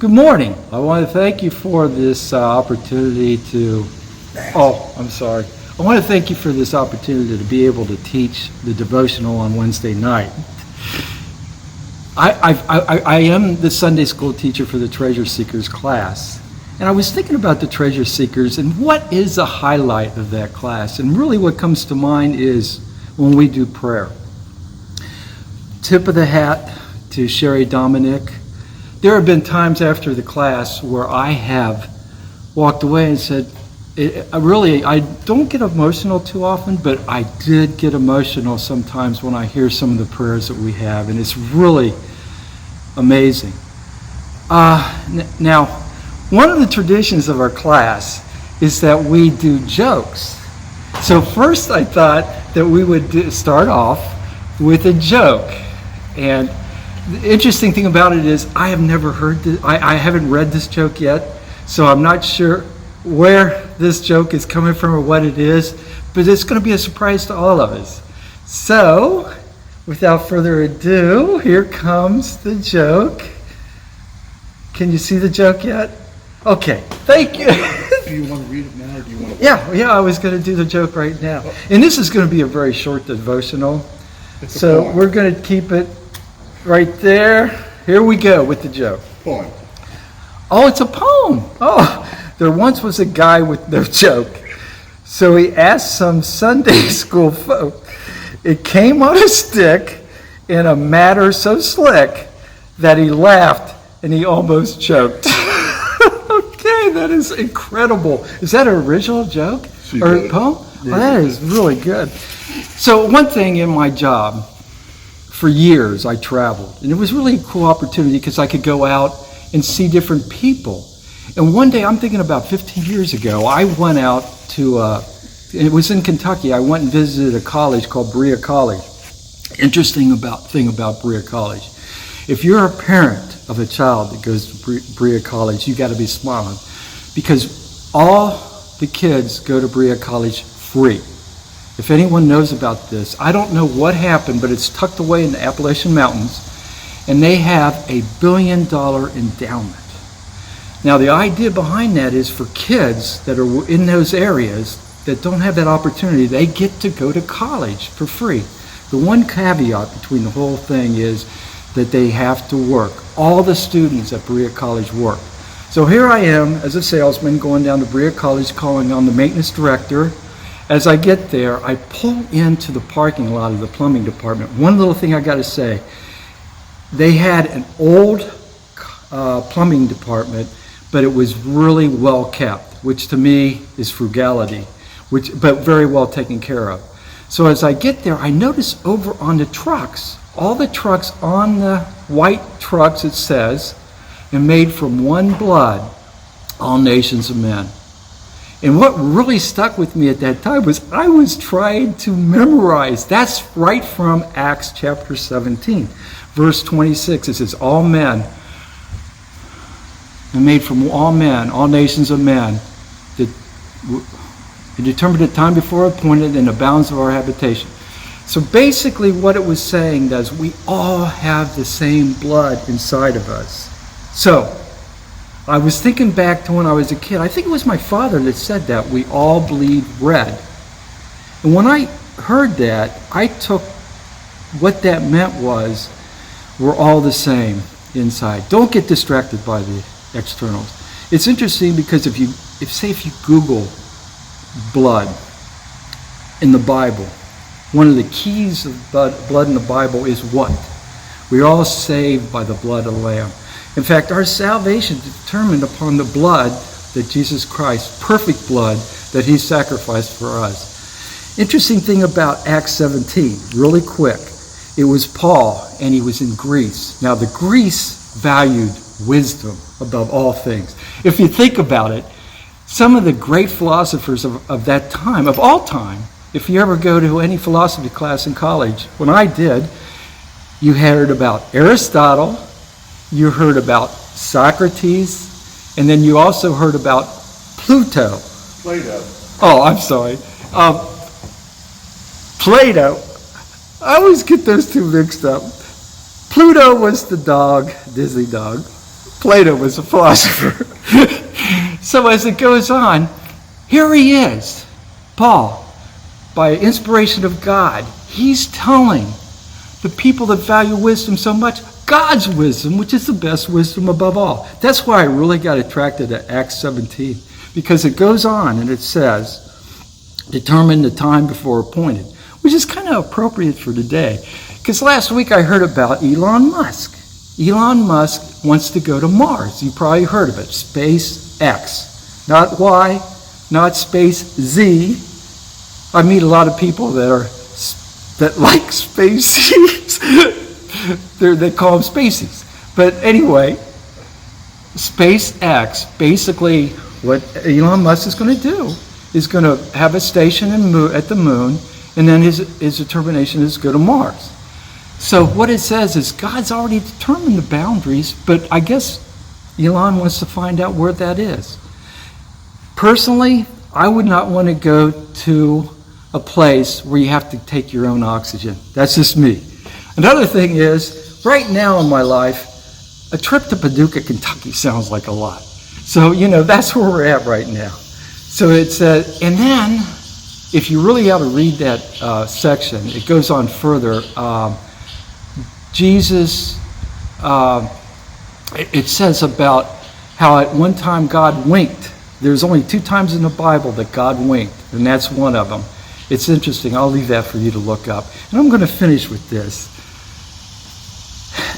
Good morning. I want to thank you for this opportunity to, I'm sorry. I want to thank you for this opportunity to be able to teach the devotional on Wednesday night. I am the Sunday school teacher for the Treasure Seekers class. And I was thinking about the Treasure Seekers and what is the highlight of that class. And really what comes to mind is when we do prayer. Tip of the hat to Sherry Dominic. There have been times after the class where I have walked away and said, I don't get emotional too often, but I did get emotional sometimes when I hear some of the prayers that we have, and it's really amazing. Now, one of the traditions of our class is that we do jokes. So first I thought that we would start off with a joke. And the interesting thing about it is I have never heard this, I haven't read this joke yet, so I'm not sure where this joke is coming from or what it is, but it's going to be a surprise to all of us. So, without further ado, here comes the joke. Can you see the joke yet? Okay, thank you. Do you want to read it now, or do you want to? Yeah, I was going to do the joke right now. And this is going to be a very short devotional, It's a so poem. we're going to keep it right there. Here we go with the joke. Poem. Oh, it's a poem. Oh, there once was a guy with no joke. So he asked some Sunday school folk. It came on a stick in a matter so slick that he laughed and he almost choked. Okay, that is incredible. Is that an original joke or a poem? Well, that is really good. So one thing in my job, for years I traveled, and it was really a cool opportunity because I could go out and see different people. And one day, I'm thinking about 15 years ago, I went out to, it was in Kentucky, I went and visited a college called Berea College. Interesting thing about Berea College. If you're a parent of a child that goes to Berea College, you got to be smiling because all the kids go to Berea College free. If anyone knows about this, I don't know what happened, but it's tucked away in the Appalachian Mountains, and they have $1 billion endowment. Now, the idea behind that is for kids that are in those areas that don't have that opportunity, they get to go to college for free. The one caveat between the whole thing is that they have to work. All the students at Berea College work. So here I am as a salesman going down to Berea College calling on the maintenance director. As I get there, I pull into the parking lot of the plumbing department. One little thing I got to say, they had an old plumbing department, but it was really well kept, which to me is frugality, but very well taken care of. So as I get there, I notice over on the trucks, all the trucks on the white trucks, it says, and made from one blood, all nations of men. And what really stuck with me at that time was I was trying to memorize. That's right from Acts chapter 17, verse 26. It says, all men, and made from all men, all nations of men, that determined a time before appointed in the bounds of our habitation. So basically what it was saying is we all have the same blood inside of us. So I was thinking back to when I was a kid. I think it was my father that said that we all bleed red. And when I heard that, I took what that meant was we're all the same inside. Don't get distracted by the externals. It's interesting because if you Google blood in the Bible, one of the keys of blood in the Bible is what? We're all saved by the blood of the Lamb. In fact, our salvation is determined upon the blood that Jesus Christ, perfect blood, that he sacrificed for us. Interesting thing about Acts 17, really quick. It was Paul, and he was in Greece. Now, the Greece valued wisdom above all things. If you think about it, some of the great philosophers of that time, of all time, if you ever go to any philosophy class in college, when I did, you heard about Aristotle, you heard about Socrates, and then you also heard about Plato. Oh, I'm sorry. Plato. I always get those two mixed up. Pluto was the dog, Disney dog. Plato was a philosopher. So as it goes on, here he is, Paul, by inspiration of God. He's telling the people that value wisdom so much, God's wisdom, which is the best wisdom above all. That's why I really got attracted to Acts 17, because it goes on and it says, determine the time before appointed, which is kind of appropriate for today. Because last week I heard about Elon Musk. Elon Musk wants to go to Mars. You probably heard of it. SpaceX. Not Y, not Space Z. I meet a lot of people that like spaceys. They call them spaceys. But anyway, SpaceX, basically what Elon Musk is going to do is going to have a station at the moon, and then his determination is to go to Mars. So what it says is God's already determined the boundaries, but I guess Elon wants to find out where that is. Personally, I would not want to go to a place where you have to take your own oxygen. That's just me. Another thing is, right now in my life, a trip to Paducah, Kentucky sounds like a lot. So, that's where we're at right now. So it says, and then, if you really ought to read that section, it goes on further. Jesus, it says about how at one time God winked. There's only 2 times in the Bible that God winked, and that's one of them. It's interesting. I'll leave that for you to look up. And I'm going to finish with this.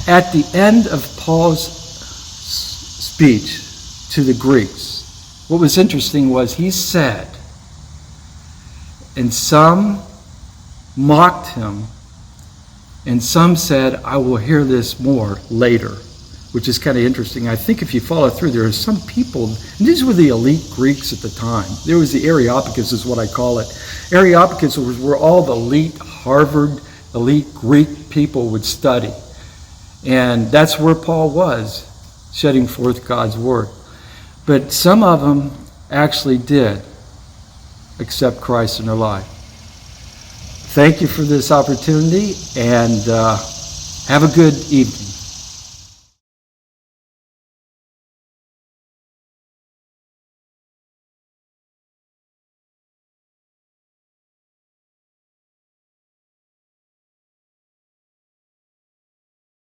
At the end of Paul's speech to the Greeks, what was interesting was he said, and some mocked him, and some said, I will hear this more later, which is kind of interesting. I think if you follow through, there are some people, and these were the elite Greeks at the time. There was the Areopagus is what I call it. Areopagus was where all the elite Harvard, elite Greek people would study. And that's where Paul was, shedding forth God's word. But some of them actually did accept Christ in their life. Thank you for this opportunity, and have a good evening.